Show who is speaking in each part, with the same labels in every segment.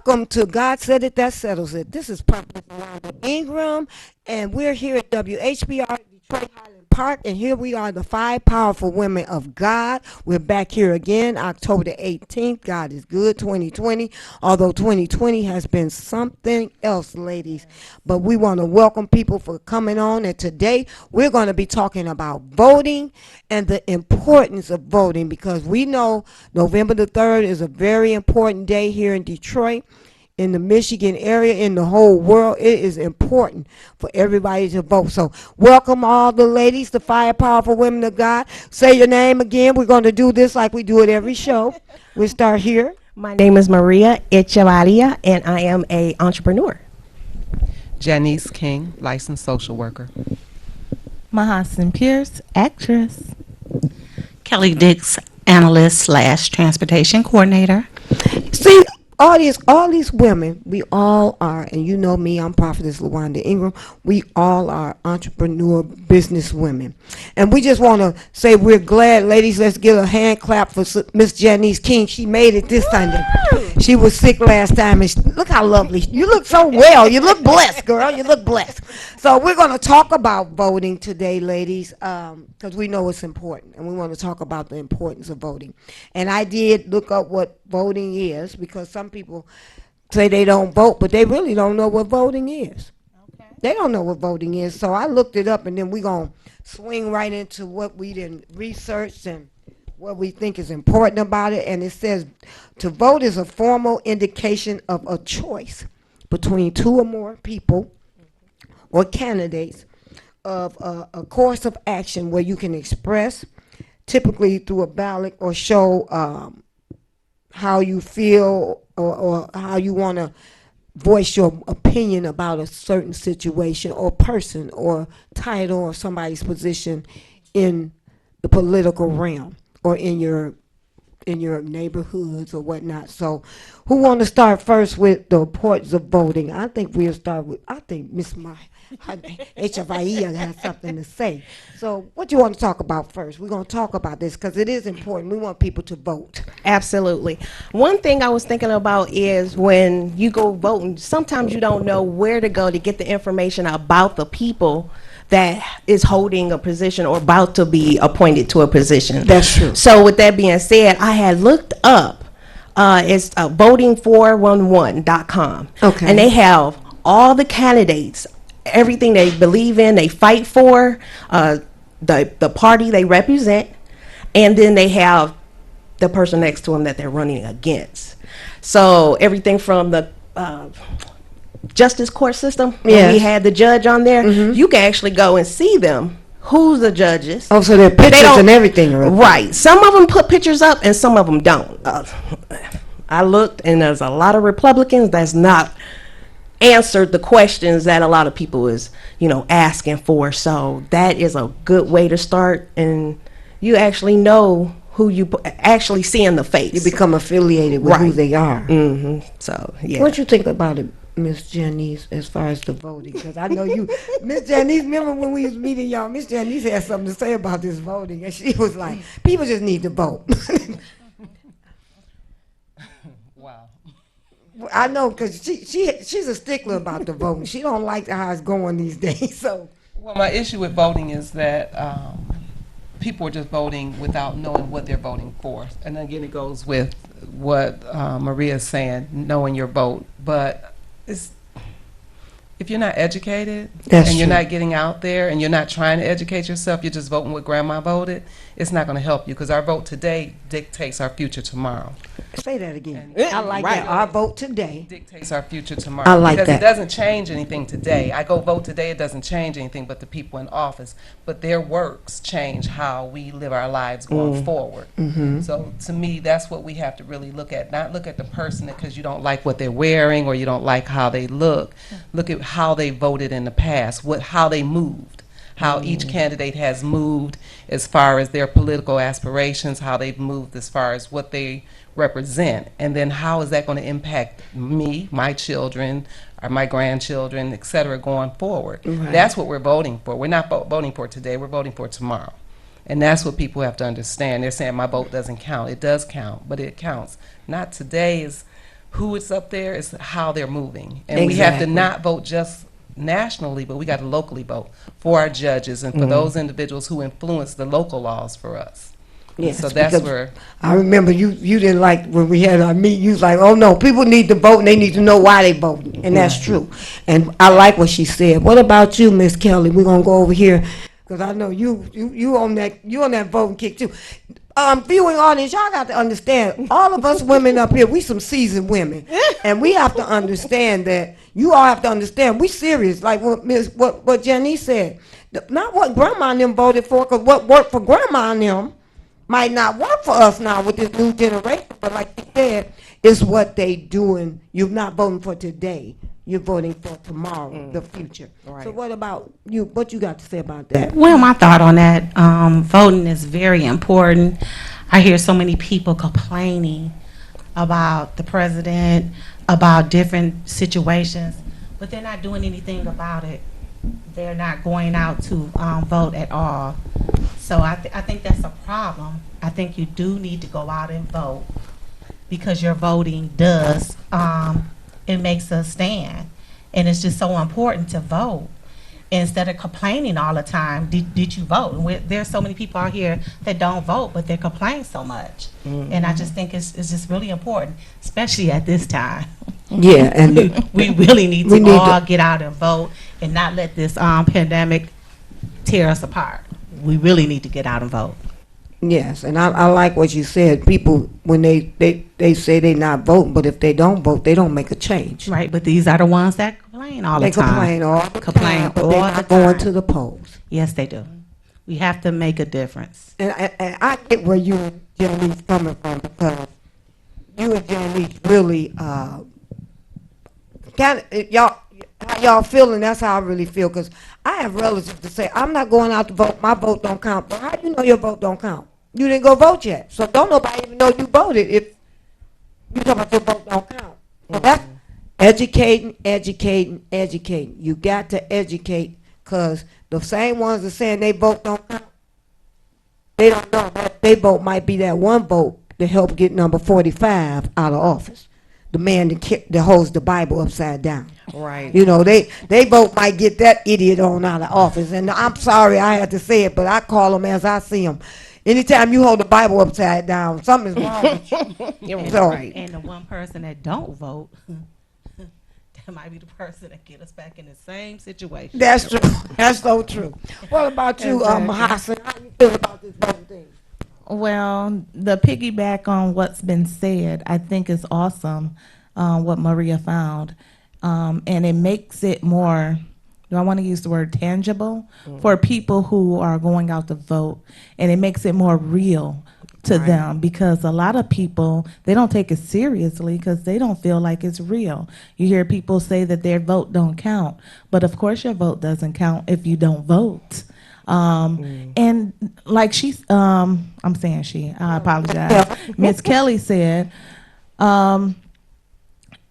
Speaker 1: Welcome to God Said It, That Settles It. This is Prophet Yolanda Ingram, and we're here at WHBR Detroit Highland Park, and here we are, the five powerful women of God. We're back here again, October the 18th. God is good, 2020, although 2020 has been something else, ladies. But we want to welcome people for coming on, and today we're going to be talking about voting and the importance of voting, because we know November the 3rd is a very important day here in Detroit, in the Michigan area, in the whole world. It is important for everybody to vote. So welcome all the ladies, the five powerful women of God. Say your name again. We're going to do this like we do it every show. We start here.
Speaker 2: My name is Maria Echevarria, and I am a entrepreneur.
Speaker 3: Janice King, licensed social worker.
Speaker 4: Mahasin Pierce, actress.
Speaker 5: Kelly Dix, analyst slash transportation coordinator.
Speaker 1: See, all these women, we all are, and you know me, I'm Prophetess Lawanda Ingram. We all are entrepreneur business women. And we just want to say we're glad, ladies, let's give a hand clap for Miss Janice King. She made it this Sunday. She was sick last time, and look how lovely. You look so well. You look blessed, girl. You look blessed. So we're going to talk about voting today, ladies, because we know it's important, and we want to talk about the importance of voting. And I did look up what voting is, because some people say they don't vote, but they really don't know what voting is. Okay. They don't know what voting is. So I looked it up, and then we're going to swing right into what we did research and what we think is important about it. And it says to vote is a formal indication of a choice between two or more people or candidates of a course of action where you can express, typically through a ballot, or show how you feel, or how you want to voice your opinion about a certain situation or person or title or somebody's position in the political realm or in your neighborhoods or whatnot. So who want to start first with the importance of voting? I think we'll start with, I think Miss Echevarria has something to say. So what do you want to talk about first? We're going to talk about this because it is important. We want people to vote.
Speaker 2: Absolutely. One thing I was thinking about is when you go voting, sometimes you don't know where to go to get the information about the people that is holding a position or about to be appointed to a position.
Speaker 1: That's true.
Speaker 2: So with that being said, I had looked up, it's voting411.com.
Speaker 1: Okay.
Speaker 2: And they have all the candidates, everything they believe in, they fight for, the party they represent, and then they have the person next to them that they're running against. So everything from the justice court system, when we had the judge on there, you can actually go and see them, who's the judges.
Speaker 1: Oh, so there are pictures and everything.
Speaker 2: Right. Some of them put pictures up and some of them don't. I looked, and there's a lot of Republicans that's not answered the questions that a lot of people is, asking for. So that is a good way to start, and you actually know who you actually see in the face.
Speaker 1: You become affiliated with who they are.
Speaker 2: So, yeah.
Speaker 1: What you think about it, Miss Janice, as far as the voting? Because I know you, Miss Janice, remember when we was meeting y'all, Miss Janice had something to say about this voting, and she was like, people just need to vote.
Speaker 3: Wow.
Speaker 1: I know, because she's a stickler about the voting. She don't like how it's going these days. So,
Speaker 3: Well, my issue with voting is that people are just voting without knowing what they're voting for. And again, it goes with what Maria is saying, knowing your vote. But if you're not educated
Speaker 1: That's
Speaker 3: and you're
Speaker 1: true.
Speaker 3: not getting out there and you're not trying to educate yourself, you're just voting what grandma voted, it's not going to help you, because our vote today dictates our future tomorrow.
Speaker 1: say that again. I like that. Our vote today
Speaker 3: Dictates our future tomorrow.
Speaker 1: I like
Speaker 3: because
Speaker 1: that.
Speaker 3: it doesn't change anything today. I go vote today, it doesn't change anything but the people in office. But their works change how we live our lives going forward. So to me, that's what we have to really look at. Not look at the person because you don't like what they're wearing or you don't like how they look. Look at how they voted in the past, how they moved. How each candidate has moved as far as their political aspirations, how they've moved as far as what they represent, and then how is that going to impact me, my children, or my grandchildren, et cetera, going forward.
Speaker 1: Right.
Speaker 3: That's what we're voting for. We're not voting for today, we're voting for tomorrow. And that's what people have to understand. They're saying my vote doesn't count. It does count, but it counts. Not today's who is up there, it's how they're moving. And we have to
Speaker 1: Exactly.
Speaker 3: not vote just nationally, but we got to locally vote for our judges and for those individuals who influence the local laws for us.
Speaker 1: Yes,
Speaker 3: So that's
Speaker 1: because
Speaker 3: where,
Speaker 1: I remember you didn't like when we had our meeting. You was like, "Oh no, people need to vote and they need to know why they voting," and that's true. And I like what she said. What about you, Miss Kelly? We're gonna go over here because I know you on that voting kick too. Viewing audience, y'all got to understand. All of us women up here, we some seasoned women, and we have to understand that. You all have to understand. We serious, like what Jenny said. Not what Grandma and them voted for, because what worked for Grandma and them might not work for us now with this new generation, but like you said, it's what they doing. You're not voting for today. You're voting for tomorrow, the future. So what about you? What you got to say about that?
Speaker 5: Well, my thought on that, voting is very important. I hear so many people complaining about the president, about different situations, but they're not doing anything about it. They're not going out to vote at all. So I think that's a problem. I think you do need to go out and vote because your voting does, it makes us stand. And it's just so important to vote instead of complaining all the time. Did you vote? And there's so many people out here that don't vote, but they complain so much. And I just think it's just really important, especially at this time.
Speaker 1: Yeah, and
Speaker 5: We really need
Speaker 1: We
Speaker 5: to
Speaker 1: need
Speaker 5: all
Speaker 1: to-
Speaker 5: get out and vote and not let this pandemic tear us apart. We really need to get out and vote.
Speaker 1: yes, and I like what you said. People, when they say they not voting, but if they don't vote, they don't make a change.
Speaker 5: Right, but these are the ones that complain all
Speaker 1: They
Speaker 5: the time.
Speaker 1: complain all the
Speaker 5: Complain
Speaker 1: time, but
Speaker 5: all
Speaker 1: they're
Speaker 5: the
Speaker 1: not going
Speaker 5: time.
Speaker 1: to the polls.
Speaker 5: Yes, they do. We have to make a difference.
Speaker 1: And I get where you and Janice coming from, because you and Janice really kind of y'all how y'all feeling. That's how I really feel, because I have relatives to say I'm not going out to vote. My vote don't count. But how do you know your vote don't count? You didn't go vote yet, so don't nobody even know you voted if you talking about your vote don't count. So that's educating, educating, educating. You got to educate, because the same ones that saying they vote don't count, they don't know that their vote might be that one vote to help get number 45 out of office. The man that holds the Bible upside down.
Speaker 2: Right.
Speaker 1: You know, they vote might get that idiot on out of office. And I'm sorry I had to say it, but I call them as I see them. Anytime you hold the Bible upside down, something's wrong with you.
Speaker 2: You're
Speaker 1: So-
Speaker 2: right.
Speaker 5: And the one person that don't vote, that might be the person that get us back in the same situation.
Speaker 1: That's true. That's so true. What about you, Hassan? How you feel about this voting thing?
Speaker 4: Well, the piggyback on what's been said, I think is awesome, what Maria found. And it makes it more, do I want to use the word tangible, for people who are going out to vote. And it makes it more real to them, because a lot of people, they don't take it seriously because they don't feel like it's real. You hear people say that their vote don't count, but of course your vote doesn't count if you don't vote. And like I'm saying she, I apologize. Miss Kelly said,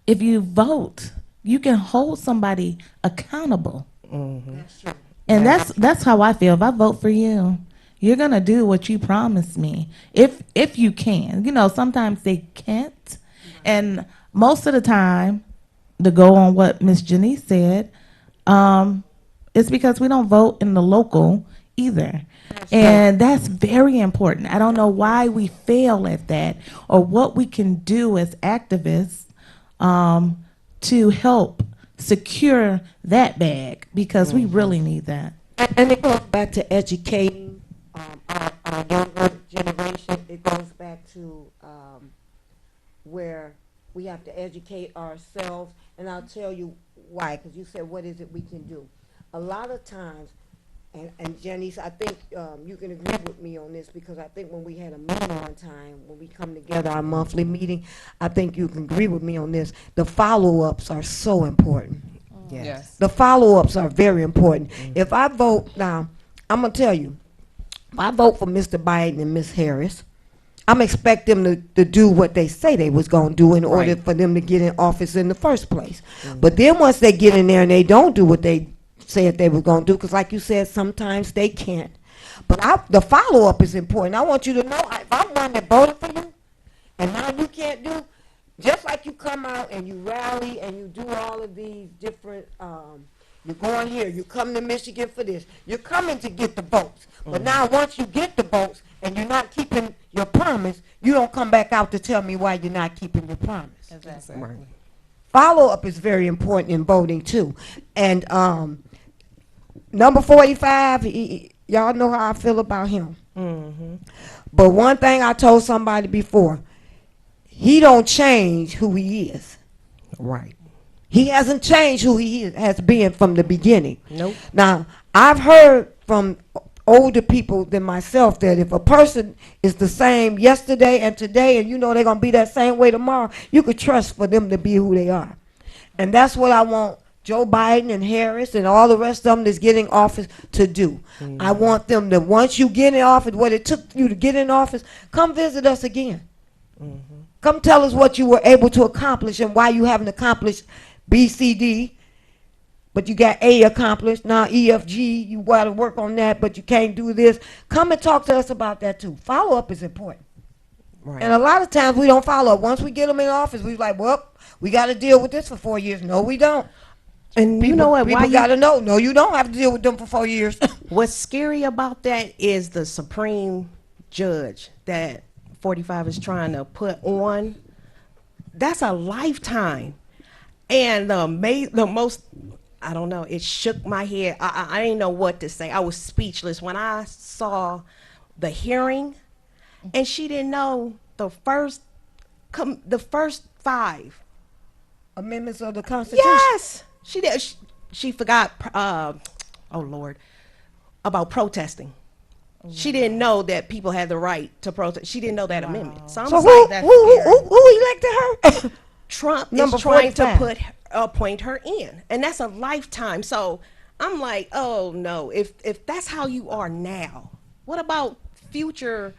Speaker 4: if you vote, you can hold somebody accountable. And that's how I feel. If I vote for you, you're gonna do what you promised me. If you can. You know, sometimes they can't. And most of the time, to go on what Miss Janice said, it's because we don't vote in the local either. And that's very important. I don't know why we fail at that, or what we can do as activists to help secure that bag, because we really need that.
Speaker 1: And it goes back to educating our younger generation. It goes back to where we have to educate ourselves. And I'll tell you why, because you said, what is it we can do? A lot of times, and Janice, I think you can agree with me on this, because I think when we had a meeting one time, when we come together, our monthly meeting, I think you can agree with me on this. The follow-ups are so important.
Speaker 3: yes.
Speaker 1: The follow-ups are very important. If I vote now, I'm gonna tell you, if I vote for Mr. Biden and Miss Harris, I'm expect them to do what they say they was gonna do in order
Speaker 2: Right.
Speaker 1: for them to get in office in the first place. But then once they get in there and they don't do what they said they were gonna do, because like you said, sometimes they can't. But the follow-up is important. I want you to know, if I'm one that voted for you, and now you can't do, Just like you come out and you rally and you do all of these different, you're going here, you come to Michigan for this, you're coming to get the votes. But now once you get the votes and you're not keeping your promise, you don't come back out to tell me why you're not keeping your promise.
Speaker 3: Exactly.
Speaker 1: Follow-up is very important in voting too. And number 45, y'all know how I feel about him. But one thing I told somebody before, he don't change who he is.
Speaker 2: Right.
Speaker 1: He hasn't changed who he has been from the beginning.
Speaker 2: Nope.
Speaker 1: Now, I've heard from older people than myself that if a person is the same yesterday and today, and you know they're going to be that same way tomorrow, you could trust for them to be who they are. And that's what I want Joe Biden and Harris and all the rest of them that's getting office to do. I want them to, once you get in office, what it took you to get in office, come visit us again. Come tell us what you were able to accomplish and why you haven't accomplished B, C, D, but you got A accomplished. Now E, F, G, you got to work on that, but you can't do this. Come and talk to us about that too. Follow up is important.
Speaker 2: Right.
Speaker 1: And a lot of times we don't follow up. Once we get them in office, we're like, well, we got to deal with this for 4 years. No, we don't.
Speaker 2: And you know what? Why
Speaker 1: People
Speaker 2: you,
Speaker 1: got to know. No, you don't have to deal with them for 4 years.
Speaker 2: what's scary about that is the Supreme Judge that 45 is trying to put on. That's a lifetime. And the most, I don't know, it shook my head. I didn't know what to say. I was speechless when I saw the hearing, and she didn't know the first 5.
Speaker 1: Amendments of the Constitution.
Speaker 2: Yes, she did. She forgot. Oh Lord, about protesting. She didn't know that people had the right to protest. She didn't know that amendment. So I'm
Speaker 1: So
Speaker 2: like, that's scary.
Speaker 1: who elected her?
Speaker 2: Trump
Speaker 1: Number
Speaker 2: is trying to
Speaker 1: 45.
Speaker 2: appoint her in, and that's a lifetime. So I'm like, oh no, if that's how you are now, what about future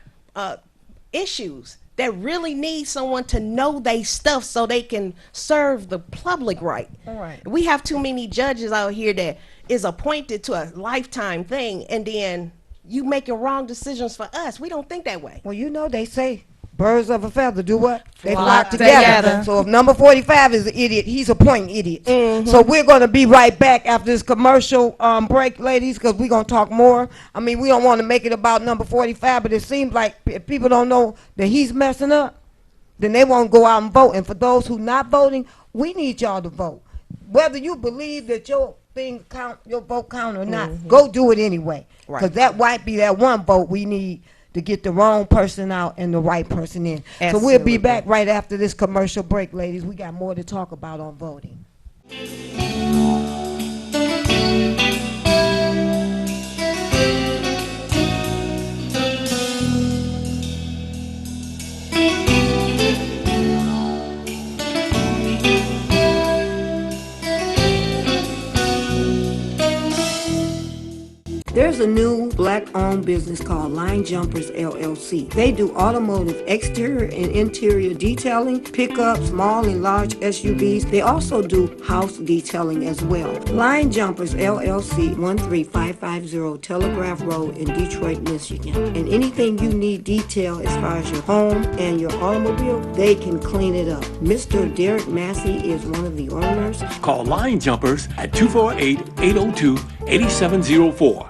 Speaker 2: issues that really need someone to know they stuff so they can serve the public right?
Speaker 1: Right.
Speaker 2: We have too many judges out here that is appointed to a lifetime thing, and then you making wrong decisions for us. We don't think that way.
Speaker 1: Well, you know they say birds of a feather do what? They flock
Speaker 4: Flock
Speaker 1: together.
Speaker 4: together.
Speaker 1: So if number 45 is an idiot, he's appointing idiots. So we're going to be right back after this commercial break, ladies, because we're going to talk more. I mean, we don't want to make it about number 45, but it seems like if people don't know that he's messing up, then they won't go out and vote. And for those who not voting, we need y'all to vote. Whether you believe that your thing count, your vote count or not, go do it anyway.
Speaker 2: Right.
Speaker 1: Because that might be that one vote we need to get the wrong person out and the right person in. So we'll be
Speaker 2: Absolutely.
Speaker 1: back right after this commercial break, ladies. We got more to talk about on voting. There's a new black-owned business called Line Jumpers LLC. They do automotive exterior and interior detailing, pickups, small and large SUVs. They also do house detailing as well. Line Jumpers LLC, 13550 Telegraph Road in Detroit, Michigan. And anything you need detail as far as your home and your automobile, they can clean it up. Mr. Derek Massey is one of the owners.
Speaker 6: Call Line Jumpers at 248-802-8704.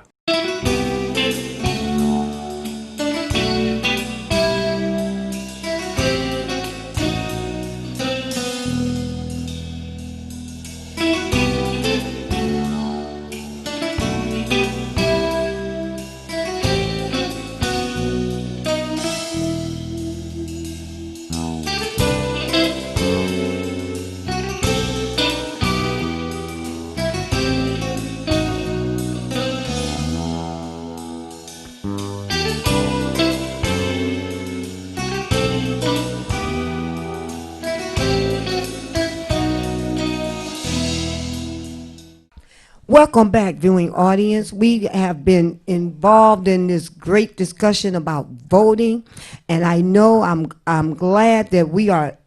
Speaker 1: Welcome back, viewing audience. We have been involved in this great discussion about voting, and I know I'm glad that we are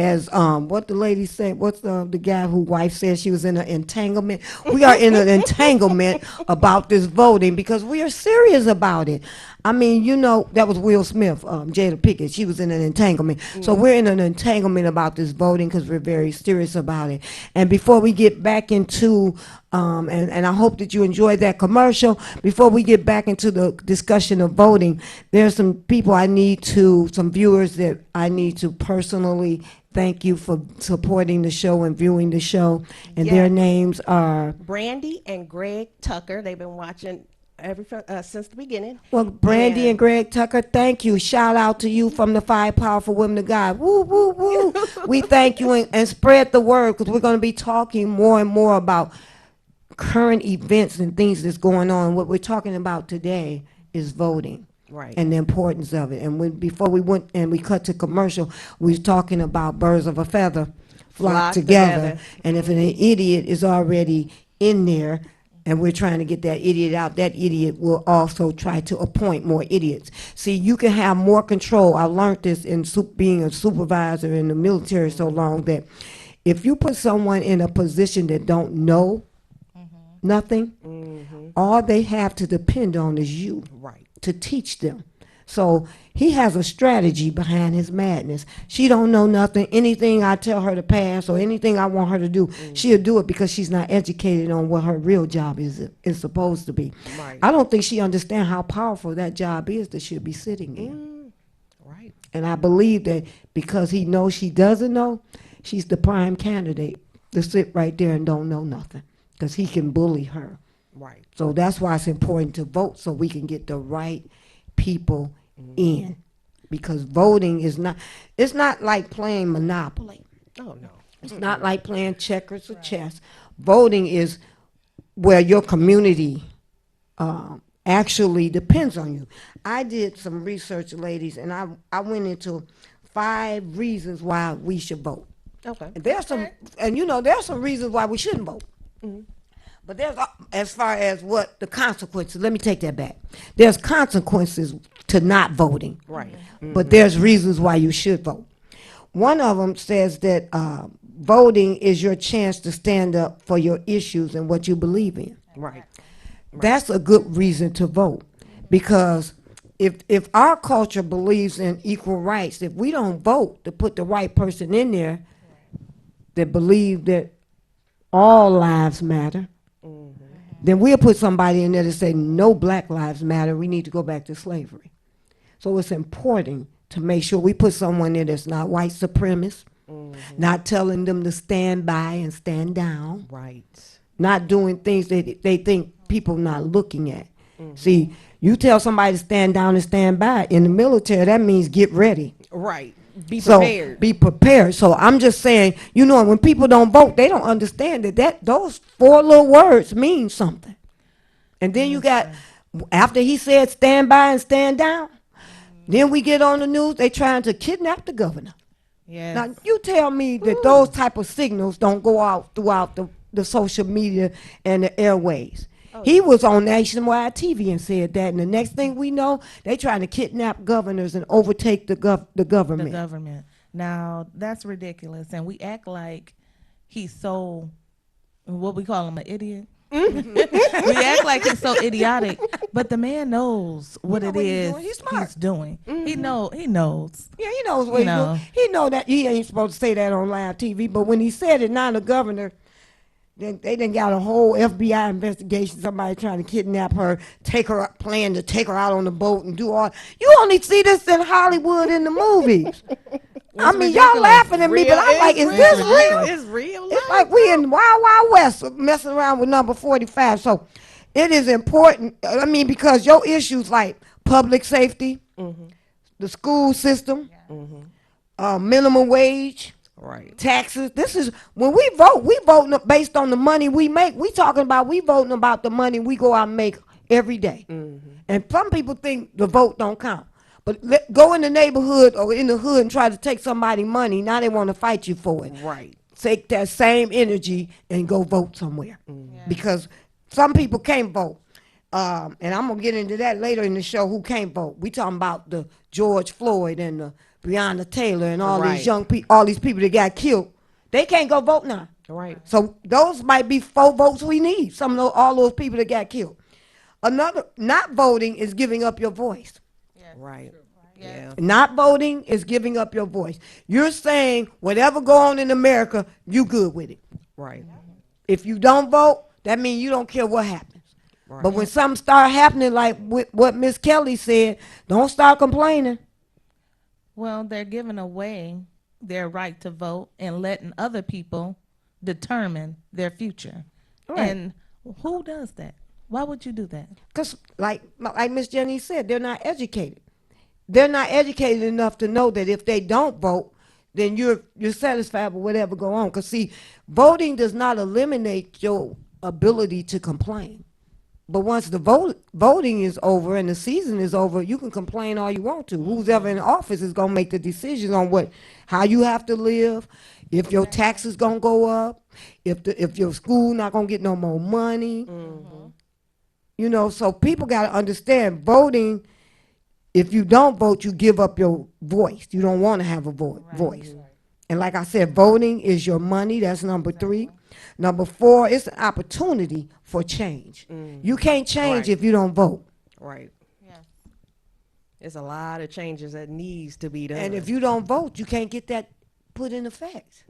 Speaker 1: as what the lady said, what's the guy who wife said she was in an entanglement? We are in an entanglement about this voting because we are serious about it. I mean, you know, that was Will Smith, Jada Pickett. She was in an entanglement. So we're in an entanglement about this voting because we're very serious about it. And before we get back into, and I hope that you enjoyed that commercial, before we get back into the discussion of voting, there's some people some viewers that I need to personally thank you for supporting the show and viewing the show. And their
Speaker 2: Yes.
Speaker 1: names are,
Speaker 2: Brandy and Greg Tucker, they've been watching since the beginning.
Speaker 1: well, Brandy and Greg Tucker, thank you. Shout out to you from the 5 Powerful Women of God. Woo, woo, woo. We thank you and spread the word because we're going to be talking more and more about current events and things that's going on. What we're talking about today is voting.
Speaker 2: Right.
Speaker 1: And the importance of it. And before we went and we cut to commercial, we was talking about birds of a feather flock together. And if an idiot is already in there and we're trying to get that idiot out, that idiot will also try to appoint more idiots. See, you can have more control. I learned this in being a supervisor in the military so long that if you put someone in a position that don't know nothing, all they have to depend on is you.
Speaker 2: Right.
Speaker 1: To teach them. So he has a strategy behind his madness. She don't know nothing. Anything I tell her to pass or anything I want her to do, she'll do it because she's not educated on what her real job is supposed to be.
Speaker 2: Right.
Speaker 1: I don't think she understands how powerful that job is that she'll be sitting in.
Speaker 2: Right.
Speaker 1: And I believe that because he knows she doesn't know, she's the prime candidate to sit right there and don't know nothing because he can bully her.
Speaker 2: Right.
Speaker 1: So that's why it's important to vote so we can get the right people in. Because voting it's not like playing Monopoly.
Speaker 2: Oh, no.
Speaker 1: It's not like playing checkers or chess. Voting is where your community actually depends on you. I did some research, ladies, and I went into 5 reasons why we should vote.
Speaker 2: Okay.
Speaker 1: And there's some reasons why we shouldn't vote. But there's, as far as what the consequences, let me take that back. There's consequences to not voting.
Speaker 2: Right.
Speaker 1: But there's reasons why you should vote. One of them says that voting is your chance to stand up for your issues and what you believe in.
Speaker 2: Right.
Speaker 1: That's a good reason to vote. Because if our culture believes in equal rights, if we don't vote to put the right person in there that believe that all lives matter, then we'll put somebody in there to say no black lives matter. We need to go back to slavery. So it's important to make sure we put someone in that's not white supremacist, not telling them to stand by and stand down,
Speaker 2: Right.
Speaker 1: not doing things that they think people not looking at. See, you tell somebody to stand down and stand by. In the military, that means get ready.
Speaker 2: Right. Be
Speaker 1: So
Speaker 2: prepared.
Speaker 1: be prepared. So I'm just saying, when people don't vote, they don't understand that those 4 little words mean something. And then you got, after he said stand by and stand down, then we get on the news, they trying to kidnap the governor.
Speaker 4: Yes.
Speaker 1: Now, you tell me that those type of signals don't go out throughout the social media and the airways. He was on nationwide TV and said that, and the next thing we know, they trying to kidnap governors and overtake the
Speaker 4: The
Speaker 1: government.
Speaker 4: government. Now that's ridiculous, and we act like he's so. What we call him, an idiot. We act like he's so idiotic, but the man knows what it
Speaker 1: what he's
Speaker 4: is
Speaker 1: doing. He's smart.
Speaker 4: doing. He knows.
Speaker 1: Yeah, he knows what
Speaker 4: You
Speaker 1: he's
Speaker 4: know.
Speaker 1: doing. He know that he ain't supposed to say that on live TV, but when he said it, now the governor, then they done got a whole FBI investigation, somebody trying to kidnap her, plan to take her out on the boat and do all. You only see this in Hollywood in the movies. I mean, y'all
Speaker 4: ridiculous.
Speaker 1: laughing at me, but I'm like, is this real?
Speaker 2: It's real.
Speaker 1: It's like we in Wild Wild West messing around with number 45. So it is important, I mean, because your issues like public safety, the school system, minimum wage,
Speaker 2: Right.
Speaker 1: taxes. This is when we voting based on the money we make. We voting about the money we go out and make every day. And some people think the vote don't count. But go in the neighborhood or in the hood and try to take somebody's money. Now they want to fight you for it.
Speaker 2: Right.
Speaker 1: Take that same energy and go vote somewhere. Because some people can't vote. And I'm going to get into that later in the show, who can't vote. We talking about the George Floyd and the Breonna Taylor and all
Speaker 2: Right.
Speaker 1: these young people, all these people that got killed, they can't go vote now.
Speaker 2: Right.
Speaker 1: So those might be 4 votes we need. Some of those, all those people that got killed. Another, not voting is giving up your voice.
Speaker 2: Right. Yeah.
Speaker 1: Not voting is giving up your voice. You're saying whatever go on in America, you good with it.
Speaker 2: Right.
Speaker 1: If you don't vote, that means you don't care what happens.
Speaker 2: Right.
Speaker 1: But when something start happening like what Miss Kelly said, don't start complaining.
Speaker 4: Well, they're giving away their right to vote and letting other people determine their future.
Speaker 1: Right.
Speaker 4: And who does that? Why would you do that?
Speaker 1: Because like Miss Jenny said, they're not educated. They're not educated enough to know that if they don't vote, then you're satisfied with whatever go on. Because see, voting does not eliminate your ability to complain. But once the voting is over and the season is over, you can complain all you want to. Who's ever in office is gonna make the decisions on how you have to live, if your taxes gonna go up, if your school not gonna get no more money. You know, so people gotta understand voting. If you don't vote, you give up your voice. You don't want to have a voice. And like I said, voting is your money. That's number 3. Number 4, it's an opportunity for change. You can't change
Speaker 2: Right.
Speaker 1: if you don't vote.
Speaker 2: Right. There's a lot of changes that needs to be done.
Speaker 1: And if you don't vote, you can't get that put in effect.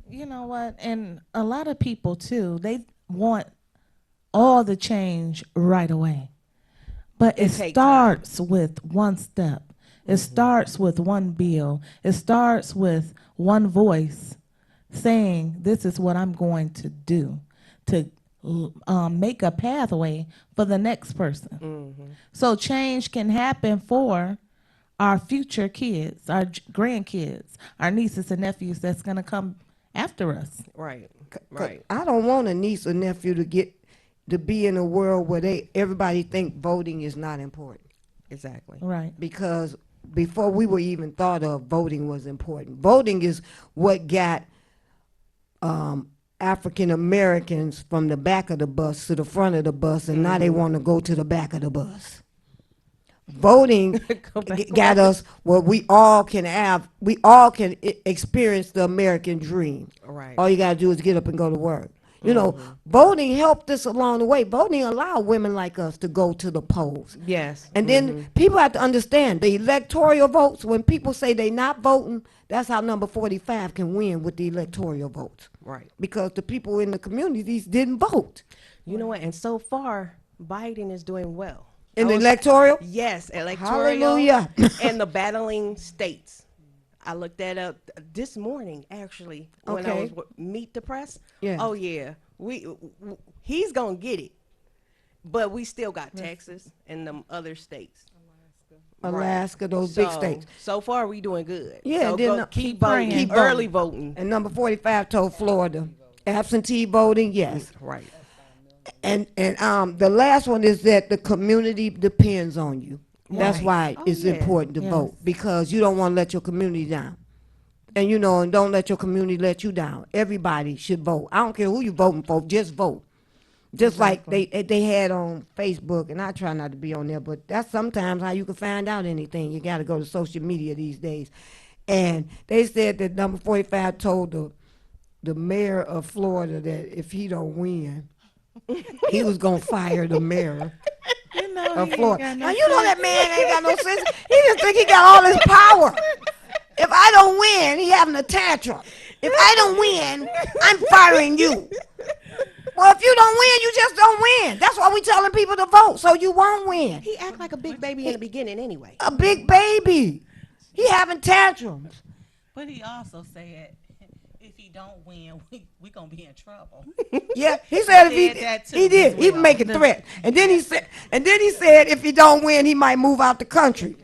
Speaker 4: You know what? And a lot of people too, they want all the change right away. But it
Speaker 2: take
Speaker 4: starts with one step. It starts with one bill. It starts with one voice saying, this is what I'm going to do to make a pathway for the next person. So change can happen for our future kids, our grandkids, our nieces and nephews that's going to come after us.
Speaker 2: Right.
Speaker 1: 'Cause
Speaker 2: Right.
Speaker 1: I don't want a niece or nephew to be in a world where everybody think voting is not important.
Speaker 2: Exactly.
Speaker 4: Right.
Speaker 1: Because before we were even thought of, voting was important. Voting is what got African Americans from the back of the bus to the front of the bus, and now they want to go to the back of the bus. Voting got us where we all can experience the American dream.
Speaker 2: Right.
Speaker 1: All you got to do is get up and go to work. You know, voting helped us along the way. Voting allowed women like us to go to the polls.
Speaker 2: Yes.
Speaker 1: And then people have to understand the electoral votes. When people say they not voting, that's how number 45 can win with the electoral votes.
Speaker 2: Right.
Speaker 1: Because the people in the communities didn't vote.
Speaker 2: You know what? And so far, Biden is doing well.
Speaker 1: In
Speaker 2: I
Speaker 1: the
Speaker 2: was-
Speaker 1: electoral?
Speaker 2: Yes, electoral.
Speaker 1: Hallelujah.
Speaker 2: And the battling states. I looked that up this morning, actually, when I
Speaker 1: Okay.
Speaker 2: was meet the press.
Speaker 1: Yeah.
Speaker 2: Oh yeah, he's gonna get it, but we still got Texas and them other states.
Speaker 1: Alaska, those big
Speaker 2: So,
Speaker 1: states.
Speaker 2: So far, we doing good.
Speaker 1: Yeah,
Speaker 2: so
Speaker 1: then,
Speaker 2: go, keep
Speaker 4: keep
Speaker 2: voting,
Speaker 4: praying.
Speaker 1: Keep voting.
Speaker 2: early voting.
Speaker 1: And number 45 told Florida. Absentee voting, yes.
Speaker 2: Right.
Speaker 1: And the last one is that the community depends on you. That's
Speaker 2: Right.
Speaker 1: why
Speaker 2: Oh,
Speaker 1: it's
Speaker 2: yeah.
Speaker 1: important to
Speaker 4: Yes.
Speaker 1: vote, because you don't want to let your community down. And and don't let your community let you down. Everybody should vote. I don't care who you voting for, just vote. Just like they had on Facebook, and I try not to be on there, but that's sometimes how you can find out anything. You got to go to social media these days. And they said that number 45 told the mayor of Florida that if he don't win, he was going to fire the mayor
Speaker 4: You know,
Speaker 1: of
Speaker 4: he ain't
Speaker 1: Florida.
Speaker 4: got no
Speaker 1: Now, you know that man ain't got no sense. He just think he got all this power. If I don't win, he having a tantrum. If I don't win, I'm firing you. Well, if you don't win, you just don't win. That's why we telling people to vote, so you won't win.
Speaker 2: He act like a big baby in the beginning, anyway.
Speaker 1: A big baby. He having tantrums.
Speaker 5: But he also said, if he don't win, we gonna be in trouble.
Speaker 1: Yeah, he said if
Speaker 5: Said that too
Speaker 1: he did,
Speaker 5: as
Speaker 1: he
Speaker 5: well.
Speaker 1: make a threat, and then he said if he don't win, he might move out the country.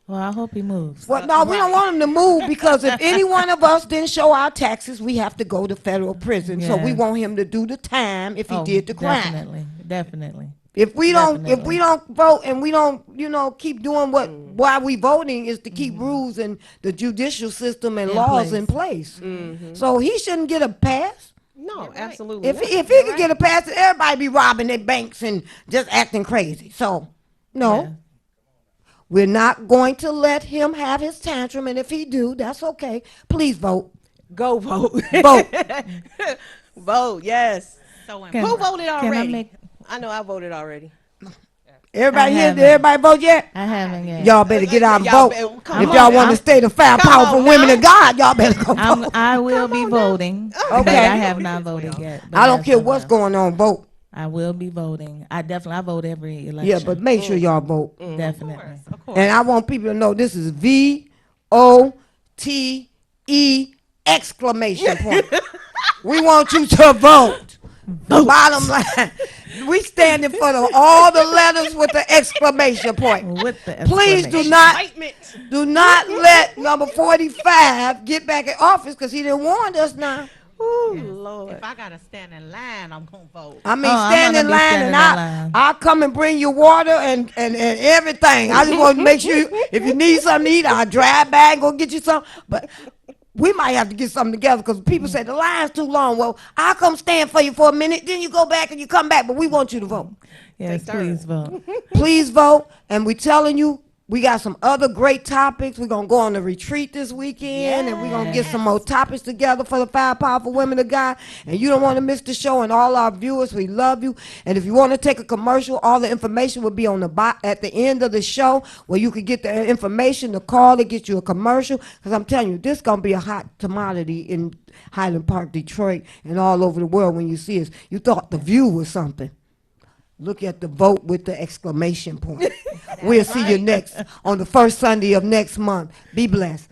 Speaker 4: Well, I hope he moves.
Speaker 1: Well, no, we don't want him to move, because if any one of us didn't show our taxes, we have to go to federal prison. So we
Speaker 4: Yes.
Speaker 1: want him to do the time if he
Speaker 4: Oh,
Speaker 1: did the crime.
Speaker 4: Definitely.
Speaker 1: If we
Speaker 4: Definitely.
Speaker 1: don't vote and we don't, keep doing why we voting is to keep rules and the judicial system and
Speaker 4: In
Speaker 1: laws
Speaker 4: place.
Speaker 1: in place. So he shouldn't get a pass.
Speaker 2: No, absolutely.
Speaker 1: If
Speaker 2: not.
Speaker 1: if he could get a pass, then everybody be robbing their banks and just acting crazy. So no.
Speaker 4: Yeah.
Speaker 1: We're not going to let him have his tantrum, and if he do, that's okay. Please vote.
Speaker 2: Go vote.
Speaker 1: Vote.
Speaker 2: Vote, yes.
Speaker 5: So
Speaker 4: Can-
Speaker 2: Who voted
Speaker 4: Can I
Speaker 2: already?
Speaker 4: make?
Speaker 2: I know I voted already.
Speaker 1: Everybody
Speaker 4: I
Speaker 1: here,
Speaker 4: haven't.
Speaker 1: did everybody vote yet?
Speaker 4: I haven't yet.
Speaker 1: Y'all better get out and
Speaker 2: Y'all
Speaker 1: vote.
Speaker 2: better- come
Speaker 1: If
Speaker 2: on
Speaker 1: y'all
Speaker 2: now.
Speaker 1: want to stay the five
Speaker 2: Come
Speaker 1: powerful
Speaker 2: on
Speaker 1: women
Speaker 2: now.
Speaker 1: of God, y'all better go vote.
Speaker 4: I will be voting. But
Speaker 1: Okay.
Speaker 4: I have not voted yet. but
Speaker 1: I don't
Speaker 4: as
Speaker 1: care
Speaker 4: of
Speaker 1: what's
Speaker 4: now,
Speaker 1: going on, vote.
Speaker 4: I will be voting. I vote every election.
Speaker 1: Yeah, but make sure y'all vote.
Speaker 4: Definitely.
Speaker 5: of course.
Speaker 1: And I want people to know this is VOTE exclamation point. We want you to vote. The bottom line. We standing for all the letters with the exclamation point.
Speaker 4: With the
Speaker 1: Please do
Speaker 4: exclamation.
Speaker 1: not let number 45 get back in office because he didn't warn us now.
Speaker 2: Ooh, Lord.
Speaker 5: If I gotta stand in line, I'm gonna vote.
Speaker 1: I mean,
Speaker 4: Oh, I'm
Speaker 1: stand
Speaker 4: gonna
Speaker 1: in
Speaker 4: be
Speaker 1: line
Speaker 4: standing
Speaker 1: and
Speaker 4: in
Speaker 1: I,
Speaker 4: line.
Speaker 1: I'll come and bring you water and everything. I just want to make sure if you need something to eat, I'll drive by and go get you something. But we might have to get something together because people say the line's too long. Well, I'll come stand for you for a minute, then you go back and you come back. But we want you to vote.
Speaker 4: Yes, please vote.
Speaker 1: Please vote. And we're telling you, we got some other great topics. We're going to go on a retreat this weekend, and we're going to get some more topics together for the five powerful women of God. And you don't want to miss the show. And all our viewers, we love you. And if you want to take a commercial, all the information will be on at the end of the show where you can get the information, the call to get you a commercial. Because I'm telling you, this going to be a hot commodity in Highland Park, Detroit, and all over the world when you see us. You thought The View was something. Look at the vote with the exclamation point. We'll see you next on the first Sunday of next month. Be blessed.